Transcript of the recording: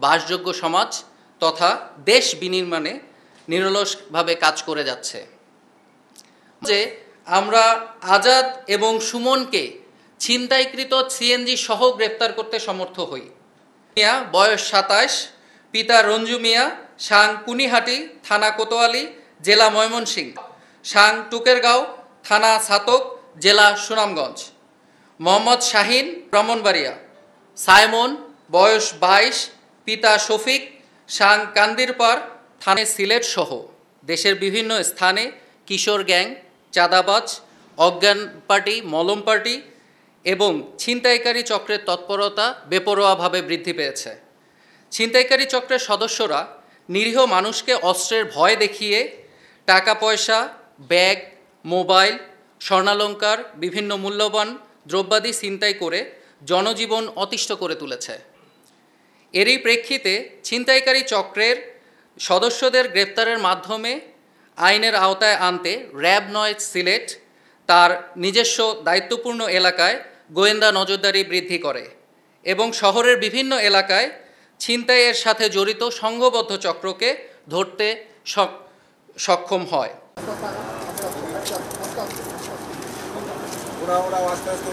বাসযোগ্য সমাজ তথা দেশ বিনির্মাণে নিরলসভাবে কাজ করে যাচ্ছে। যে আমরা আজাদ এবং সুমনকে ছিনতাইকৃত সিএনজি সহ গ্রেপ্তার করতে সমর্থ হই। মিয়া বয়স 27, পিতা রঞ্জু মিয়া, সাং কুনিহাটি, থানা কোতোয়ালি, জেলা ময়মনসিংহ, সাং টুকেরগাঁও, থানা ছাতক, জেলা সুনামগঞ্জ। মোহাম্মদ শাহিন ব্রাহ্মণবাড়িয়া, সাইমন বয়স 22, পিতা শফিক, সাং কান্দিরপাড়, থানে সিলেট সহ দেশের বিভিন্ন স্থানে কিশোর গ্যাং, চাঁদাবাজ, অজ্ঞান পার্টি, মলম পার্টি এবং ছিনতাইকারী চক্রের তৎপরতা বেপরোয়াভাবে বৃদ্ধি পেয়েছে। ছিনতাইকারী চক্রের সদস্যরা নিরীহ মানুষকে অস্ত্রের ভয় দেখিয়ে টাকা পয়সা, ব্যাগ, মোবাইল, স্বর্ণালংকার, বিভিন্ন মূল্যবান দ্রব্যাদি ছিনতাই করে জনজীবন অতিষ্ঠ করে তুলেছে। এরই প্রেক্ষিতে ছিনতাইকারী চক্রের সদস্যদের গ্রেপ্তারের মাধ্যমে আইনের আওতায় আনতে র্যাব 9 সিলেট তার নিজস্ব দায়িত্বপূর্ণ এলাকায় গোয়েন্দা নজরদারি বৃদ্ধি করে এবং শহরের বিভিন্ন এলাকায় ছিনতাইয়ের সাথে জড়িত সংঘবদ্ধ চক্রকে ধরতে সক্ষম হয়। আস্তে আস্তে